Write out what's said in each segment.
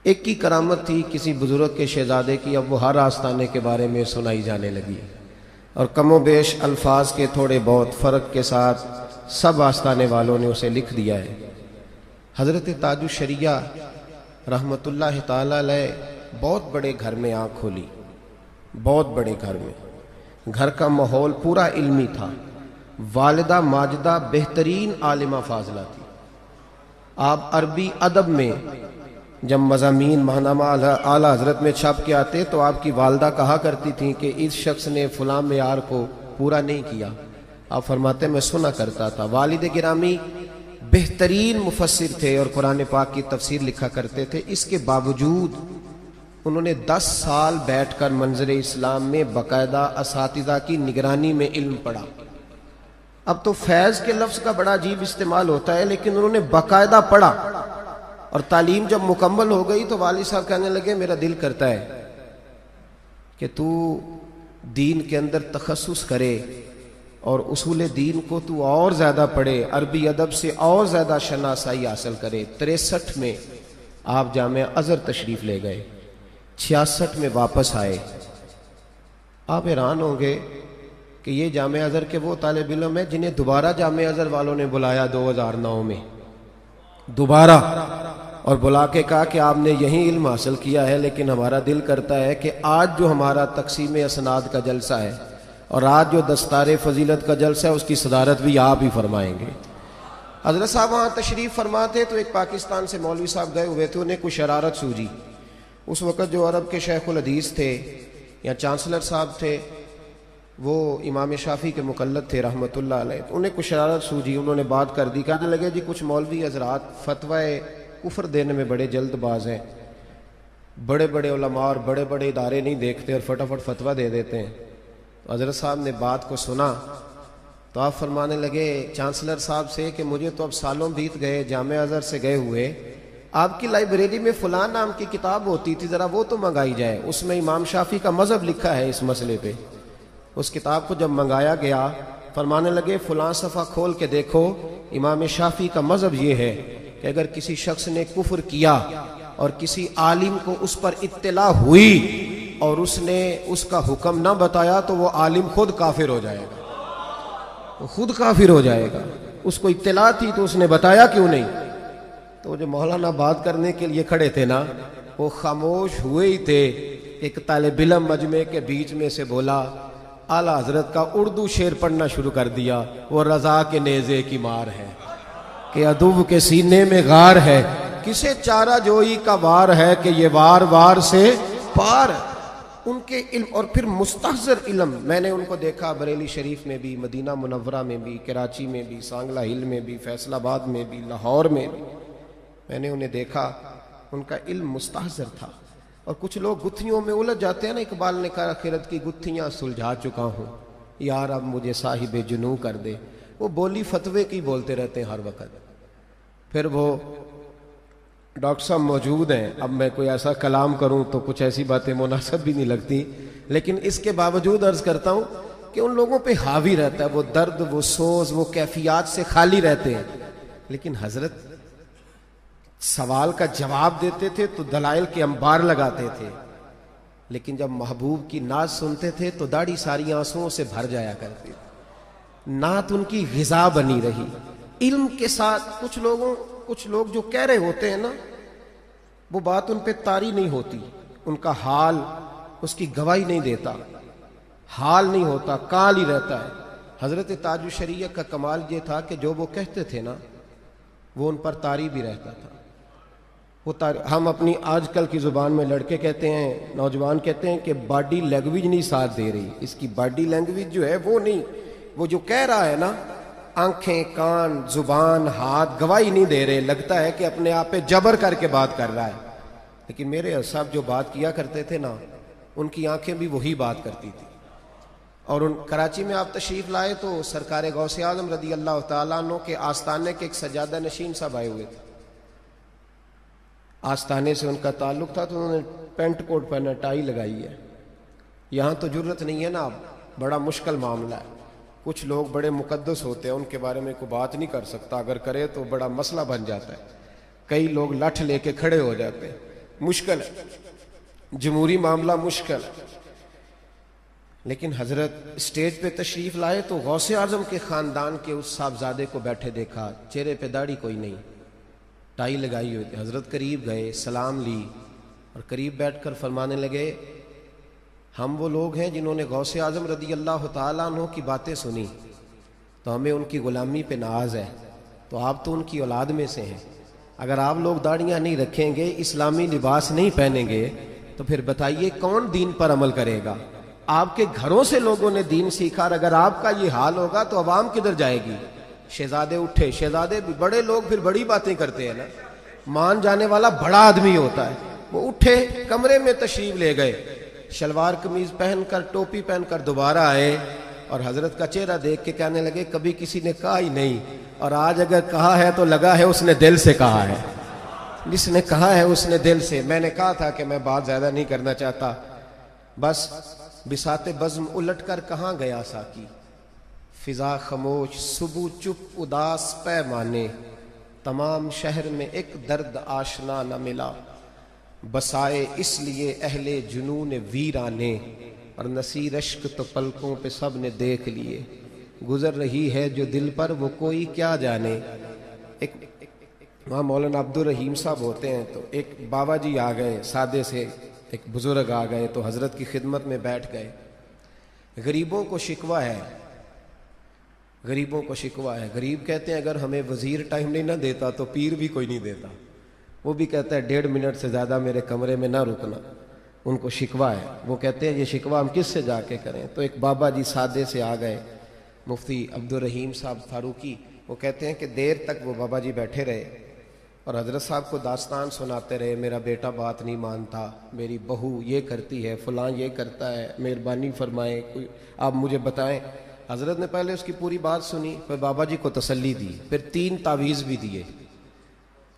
ایک ہی کرامت تھی کسی بزرگ کے شہزادے کی، اب وہ ہر آستانے کے بارے میں سنائی جانے لگی، اور کم و بیش الفاظ کے تھوڑے بہت فرق کے ساتھ سب آستانے والوں نے اسے لکھ دیا ہے۔ حضرت تاج الشریعہ رحمۃ اللہ تعالی علیہ بہت بڑے گھر میں آنکھ کھولی، بہت بڑے گھر میں، گھر کا ماحول پورا علمی تھا۔ والدہ ماجدہ بہترین عالمہ فاضلہ تھی۔ آپ عربی ادب میں جب مضامین ماہنامہ اعلیٰ حضرت میں چھپ کے آتے تو آپ کی والدہ کہا کرتی تھیں کہ اس شخص نے فلاں معیار کو پورا نہیں کیا، آپ فرماتے میں سنا کرتا تھا۔ والد گرامی بہترین مفسر تھے اور قرآن پاک کی تفسیر لکھا کرتے تھے، اس کے باوجود انہوں نے 10 سال بیٹھ کر منظر اسلام میں باقاعدہ اساتذہ کی نگرانی میں علم پڑھا۔ اب تو فیض کے لفظ کا بڑا عجیب استعمال ہوتا ہے، لیکن انہوں نے باقاعدہ پڑھا، اور تعلیم جب مکمل ہو گئی تو والد صاحب کہنے لگے میرا دل کرتا ہے کہ تو دین کے اندر تخصص کرے اور اصول دین کو تو اور زیادہ پڑھے، عربی ادب سے اور زیادہ شناسائی حاصل کرے۔ 63 میں آپ جامعہ ازہر تشریف لے گئے، 66 میں واپس آئے۔ آپ حیران ہوں گے کہ یہ جامعہ ازہر کے وہ طالب علم ہیں جنہیں دوبارہ جامعہ ازہر والوں نے بلایا 2009 میں، دوبارہ، اور بلا کے کہا کہ آپ نے یہی علم حاصل کیا ہے، لیکن ہمارا دل کرتا ہے کہ آج جو ہمارا تقسیم اسناد کا جلسہ ہے اور آج جو دستار فضیلت کا جلسہ ہے اس کی صدارت بھی آپ ہی فرمائیں گے۔ حضرت صاحب وہاں تشریف فرما تھے تو ایک پاکستان سے مولوی صاحب گئے ہوئے تھے، انہیں کچھ شرارت سوجی۔ اس وقت جو عرب کے شیخ الحدیث تھے یا چانسلر صاحب تھے وہ امام شافعی کے مقلد تھے رحمۃ اللہ علیہ، تو انہیں کچھ شرارت سوجی، انہوں نے بات کر دی، کہنے لگے جی کچھ مولوی حضرات فتوی کفر دینے میں بڑے جلد باز ہیں، بڑے بڑے علماء اور بڑے بڑے ادارے نہیں دیکھتے اور فٹافٹ فتویٰ دے دیتے ہیں۔ حضرت صاحب نے بات کو سنا تو آپ فرمانے لگے چانسلر صاحب سے کہ مجھے تو اب سالوں بیت گئے جامعہ ازہر سے گئے ہوئے، آپ کی لائبریری میں فلاں نام کی کتاب ہوتی تھی، ذرا وہ تو منگائی جائے، اس میں امام شافعی کا مذہب لکھا ہے اس مسئلے پہ۔ اس کتاب کو جب منگایا گیا فرمانے لگے فلاں صفحہ کھول کے دیکھو، امام شافعی کا مذہب یہ ہے کہ اگر کسی شخص نے کفر کیا اور کسی عالم کو اس پر اطلاع ہوئی اور اس نے اس کا حکم نہ بتایا تو وہ عالم خود کافر ہو جائے گا، وہ خود کافر ہو جائے گا۔ اس کو اطلاع تھی تو اس نے بتایا کیوں نہیں؟ تو جو مولانا بات کرنے کے لیے کھڑے تھے نا وہ خاموش ہوئے ہی تھے۔ ایک طالب علم مجمع کے بیچ میں سے بولا، اعلیٰ حضرت کا اردو شعر پڑھنا شروع کر دیا، وہ رضا کے نیزے کی مار ہے کہ عدو کے سینے میں غار ہے، کسے چارہ جوئی کا وار ہے کہ یہ وار وار سے پار۔ ان کے علم اور پھر مستحضر علم، میں نے ان کو دیکھا بریلی شریف میں بھی، مدینہ منورہ میں بھی، کراچی میں بھی، سانگلہ ہل میں بھی، فیصل آباد میں بھی، لاہور میں بھی، میں نے انہیں دیکھا، ان کا علم مستحضر تھا۔ اور کچھ لوگ گتھیوں میں الجھ جاتے ہیں نا، اقبال نے کہا آخرت کی گتھیاں سلجھا چکا ہوں، یار اب مجھے صاحب جنوں کر دے، وہ بولی فتوے کی بولتے رہتے ہیں ہر وقت۔ پھر وہ ڈاکٹر صاحب موجود ہیں، اب میں کوئی ایسا کلام کروں تو کچھ ایسی باتیں مناسب بھی نہیں لگتی، لیکن اس کے باوجود عرض کرتا ہوں کہ ان لوگوں پہ حاوی رہتا ہے وہ درد، وہ سوز، وہ کیفیات سے خالی رہتے ہیں، لیکن حضرت سوال کا جواب دیتے تھے تو دلائل کے انبار لگاتے تھے، لیکن جب محبوب کی نعت سنتے تھے تو داڑھی ساری آنسوؤں سے بھر جایا کرتی تھی، نعت ان کی غذا بنی رہی۔ علم کے ساتھ کچھ لوگ جو کہہ رہے ہوتے ہیں نا وہ بات ان پہ طاری نہیں ہوتی، ان کا حال اس کی گواہی نہیں دیتا، حال نہیں ہوتا، کال ہی رہتا ہے۔ حضرت تاج الشریعہ کا کمال یہ تھا کہ جو وہ کہتے تھے نا وہ ان پر طاری بھی رہتا تھا۔ ہم اپنی آج کل کی زبان میں لڑکے کہتے ہیں، نوجوان کہتے ہیں کہ باڈی لینگویج نہیں ساتھ دے رہی، اس کی باڈی لینگویج جو ہے وہ نہیں، وہ جو کہہ رہا ہے نا آنکھیں، کان، زبان، ہاتھ گواہی نہیں دے رہے، لگتا ہے کہ اپنے آپ پہ جبر کر کے بات کر رہا ہے، لیکن میرے صاحب جو بات کیا کرتے تھے نا ان کی آنکھیں بھی وہی بات کرتی تھی۔ اور کراچی میں آپ تشریف لائے تو سرکار غوث اعظم رضی اللہ تعالیٰ عنہ کے آستانے کے ایک سجادہ نشین صاحب آئے ہوئے تھے، آستانے سے ان کا تعلق تھا تو انہوں نے پینٹ کوٹ پہنا، ٹائی لگائی ہے۔ یہاں تو جرت نہیں ہے نا، اب بڑا مشکل معاملہ ہے، کچھ لوگ بڑے مقدس ہوتے ہیں ان کے بارے میں کوئی بات نہیں کر سکتا، اگر کرے تو بڑا مسئلہ بن جاتا ہے، کئی لوگ لٹھ لے کے کھڑے ہو جاتے ہیں۔ مشکل ہے، جمہوری معاملہ مشکل ہے۔ لیکن حضرت اسٹیج پہ تشریف لائے تو غوث اعظم کے خاندان کے اس صاحبزادے کو بیٹھے دیکھا، چہرے پہ داڑھی کوئی نہیں، ٹائی لگائی ہوئی تھی۔ حضرت قریب گئے، سلام لی اور قریب بیٹھ کر فرمانے لگے، ہم وہ لوگ ہیں جنہوں نے غوث اعظم رضی اللہ تعالیٰ عنہ کی باتیں سنی تو ہمیں ان کی غلامی پہ ناز ہے، تو آپ تو ان کی اولاد میں سے ہیں، اگر آپ لوگ داڑیاں نہیں رکھیں گے، اسلامی لباس نہیں پہنیں گے تو پھر بتائیے کون دین پر عمل کرے گا؟ آپ کے گھروں سے لوگوں نے دین سیکھا، اور اگر آپ کا یہ حال ہوگا تو عوام کدھر جائے گی؟ شہزادے اٹھے، شہزادے بھی بڑے لوگ پھر بڑی باتیں کرتے ہیں نا، مان جانے والا بڑا آدمی ہوتا ہے، وہ اٹھے، کمرے میں تشریف لے گئے، شلوار قمیض پہن کر، ٹوپی پہن کر دوبارہ آئے اور حضرت کا چہرہ دیکھ کے کہنے لگے، کبھی کسی نے کہا ہی نہیں، اور آج اگر کہا ہے تو لگا ہے اس نے دل سے کہا ہے، جس نے کہا ہے اس نے دل سے۔ میں نے کہا تھا کہ میں بات زیادہ نہیں کرنا چاہتا، بس بساط بزم الٹ کر کہاں گیا ساکی، فضا خاموش، صبح چپ اداس پیمانے، تمام شہر میں ایک درد آشنا نہ ملا، بسائے اس لیے اہل جنون ویرانے، اور نصیر اشک تو پلکوں پہ سب نے دیکھ لیے، گزر رہی ہے جو دل پر وہ کوئی کیا جانے۔ ایک وہاں مولانا عبد الرحیم صاحب ہوتے ہیں، تو ایک بابا جی آ گئے، سادے سے ایک بزرگ آ گئے تو حضرت کی خدمت میں بیٹھ گئے۔ غریبوں کو شکوہ ہے، غریبوں کو شکوہ ہے، غریب کہتے ہیں اگر ہمیں وزیر ٹائم نہیں نہ دیتا تو پیر بھی کوئی نہیں دیتا، وہ بھی کہتا ہے 1.5 منٹ سے زیادہ میرے کمرے میں نہ رکنا، ان کو شکوہ ہے، وہ کہتے ہیں یہ شکوہ ہم کس سے جا کے کریں؟ تو ایک بابا جی سادے سے آ گئے، مفتی عبد الرحیم صاحب فاروقی، وہ کہتے ہیں کہ دیر تک وہ بابا جی بیٹھے رہے اور حضرت صاحب کو داستان سناتے رہے، میرا بیٹا بات نہیں مانتا، میری بہو یہ کرتی ہے، فلاں یہ کرتا ہے، مہربانی فرمائیں، کوئی آپ مجھے بتائیں۔ حضرت نے پہلے اس کی پوری بات سنی، پھر بابا جی کو تسلی دی، پھر 3 تعویذ بھی دیے،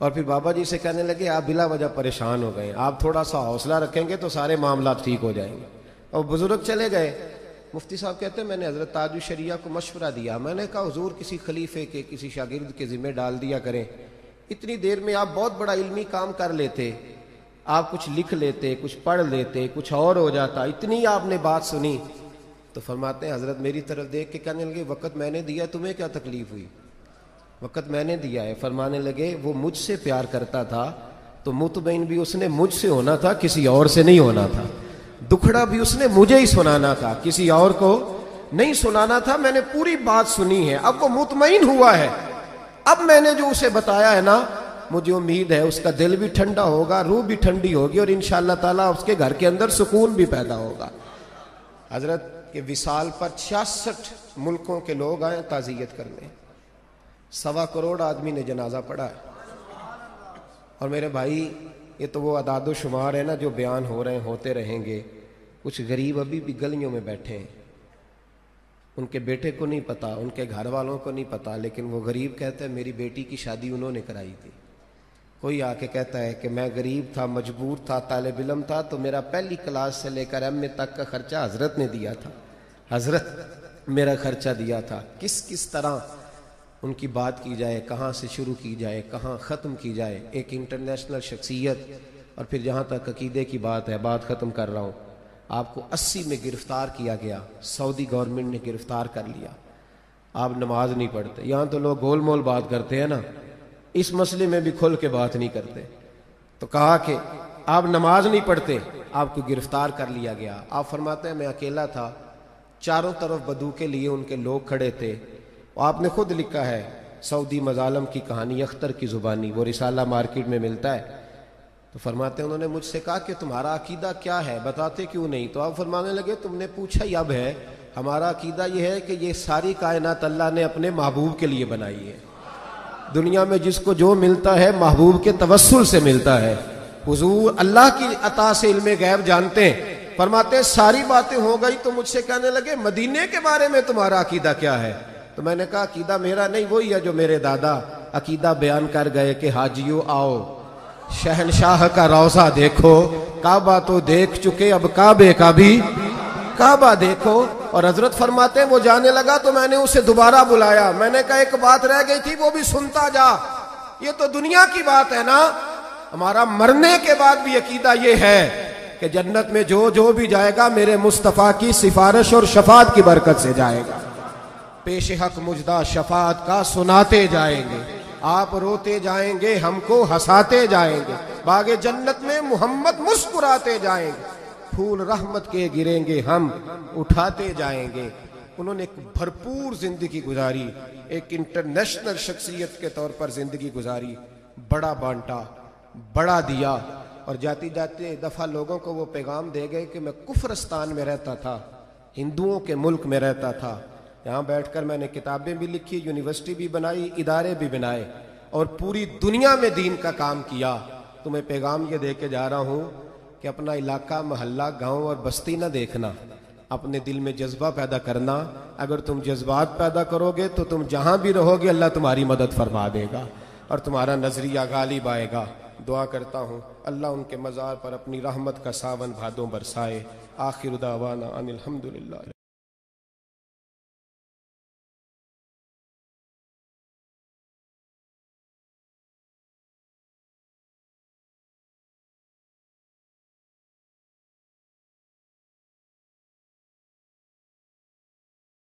اور پھر بابا جی سے کہنے لگے آپ بلا وجہ پریشان ہو گئے، آپ تھوڑا سا حوصلہ رکھیں گے تو سارے معاملات ٹھیک ہو جائیں گے، اور بزرگ چلے گئے۔ مفتی صاحب کہتے ہیں میں نے حضرت تاج الشریعہ کو مشورہ دیا، میں نے کہا حضور کسی خلیفے کے، کسی شاگرد کے ذمہ ڈال دیا کریں، اتنی دیر میں آپ بہت بڑا علمی کام کر لیتے، آپ کچھ لکھ لیتے، کچھ پڑھ لیتے، کچھ اور ہو جاتا، اتنی آپ نے بات سنی۔ تو فرماتے ہیں حضرت میری طرف دیکھ کے کہنے لگے وقت میں نے دیا، تمہیں کیا تکلیف ہوئی؟ وقت میں نے دیا ہے۔ فرمانے لگے وہ مجھ سے پیار کرتا تھا تو مطمئن بھی اس نے مجھ سے ہونا تھا، کسی اور سے نہیں ہونا تھا، دکھڑا بھی اس نے مجھے ہی سنانا تھا، کسی اور کو نہیں سنانا تھا، میں نے پوری بات سنی ہے، اب وہ مطمئن ہوا ہے، اب میں نے جو اسے بتایا ہے نا، مجھے امید ہے اس کا دل بھی ٹھنڈا ہوگا، روح بھی ٹھنڈی ہوگی، اور انشاءاللہ تعالیٰ اس کے گھر کے اندر سکون بھی پیدا ہوگا۔ حضرت کے وصال پر 66 ملکوں کے لوگ آئے تعزیت کرنے، 1.25 کروڑ آدمی نے جنازہ پڑھا ہے۔ اور میرے بھائی یہ تو وہ اعداد و شمار ہے نا جو بیان ہو رہے ہیں، ہوتے رہیں گے۔ کچھ غریب ابھی بھی گلیوں میں بیٹھے ہیں، ان کے بیٹے کو نہیں پتا، ان کے گھر والوں کو نہیں پتا، لیکن وہ غریب کہتے ہیں میری بیٹی کی شادی انہوں نے کرائی تھی۔ کوئی آ کے کہتا ہے کہ میں غریب تھا، مجبور تھا، طالب علم تھا، تو میرا پہلی کلاس سے لے کر ایم اے تک کا خرچہ حضرت نے دیا تھا، حضرت میرا خرچہ دیا تھا۔ کس طرح ان کی بات کی جائے، کہاں سے شروع کی جائے، کہاں ختم کی جائے، ایک انٹرنیشنل شخصیت۔ اور پھر جہاں تک عقیدے کی بات ہے، بات ختم کر رہا ہوں، آپ کو 80 میں گرفتار کیا گیا، سعودی گورنمنٹ نے گرفتار کر لیا، آپ نماز نہیں پڑھتے، یہاں تو لوگ گول مول بات کرتے ہیں نا، اس مسئلے میں بھی کھل کے بات نہیں کرتے، تو کہا کہ آپ نماز نہیں پڑھتے، آپ کو گرفتار کر لیا گیا۔ آپ فرماتے ہیں میں اکیلا تھا، چاروں طرف بدو کے لیے ان کے لوگ کھڑے تھے، آپ نے خود لکھا ہے سعودی مظالم کی کہانی اختر کی زبانی، وہ رسالہ مارکیٹ میں ملتا ہے۔ تو فرماتے ہیں انہوں نے مجھ سے کہا کہ تمہارا عقیدہ کیا ہے، بتاتے کیوں نہیں؟ تو آپ فرمانے لگے تم نے پوچھا ہی اب ہے، ہمارا عقیدہ یہ ہے کہ یہ ساری کائنات اللہ نے اپنے محبوب کے لیے بنائی ہے، دنیا میں جس کو جو ملتا ہے محبوب کے توسل سے ملتا ہے، حضور اللہ کی عطا سے علم غیب جانتے ہیں۔ فرماتے ہیں ساری باتیں ہو گئی تو مجھ سے کہنے لگے مدینے کے بارے میں تمہارا عقیدہ کیا ہے؟ تو میں نے کہا عقیدہ میرا نہیں، وہی ہے جو میرے دادا عقیدہ بیان کر گئے کہ حاجیو آؤ شہنشاہ کا روضہ دیکھو، کعبہ تو دیکھ چکے اب کعبے کا بھی کعبہ دیکھو۔ اور حضرت فرماتے ہیں وہ جانے لگا تو میں نے اسے دوبارہ بلایا، میں نے کہا ایک بات رہ گئی تھی وہ بھی سنتا جا، یہ تو دنیا کی بات ہے نا، ہمارا مرنے کے بعد بھی عقیدہ یہ ہے کہ جنت میں جو بھی جائے گا میرے مصطفیٰ کی سفارش اور شفاعت کی برکت سے جائے گا. پیش حق مجدہ شفاعت کا سناتے جائیں گے، آپ روتے جائیں گے، ہم کو ہنساتے جائیں گے، باغ جنت میں محمد مسکراتے جائیں گے، پھول رحمت کے گریں گے، ہم اٹھاتے جائیں گے. انہوں نے ایک بھرپور زندگی گزاری، ایک انٹرنیشنل شخصیت کے طور پر زندگی گزاری، بڑا بانٹا، بڑا دیا، اور جاتی جاتے دفعہ لوگوں کو وہ پیغام دے گئے کہ میں کفرستان میں رہتا تھا، ہندوؤں کے ملک میں رہتا تھا، یہاں بیٹھ کر میں نے کتابیں بھی لکھی، یونیورسٹی بھی بنائی، ادارے بھی بنائے، اور پوری دنیا میں دین کا کام کیا. تمہیں پیغام یہ دے کے جا رہا ہوں کہ اپنا علاقہ، محلہ، گاؤں اور بستی نہ دیکھنا، اپنے دل میں جذبہ پیدا کرنا. اگر تم جذبات پیدا کرو گے تو تم جہاں بھی رہو گے اللہ تمہاری مدد فرما دے گا اور تمہارا نظریہ غالب آئے گا. دعا کرتا ہوں اللہ ان کے مزار پر اپنی رحمت کا ساون بھادوں برسائے. آخر دعوانا ان الحمدللہ.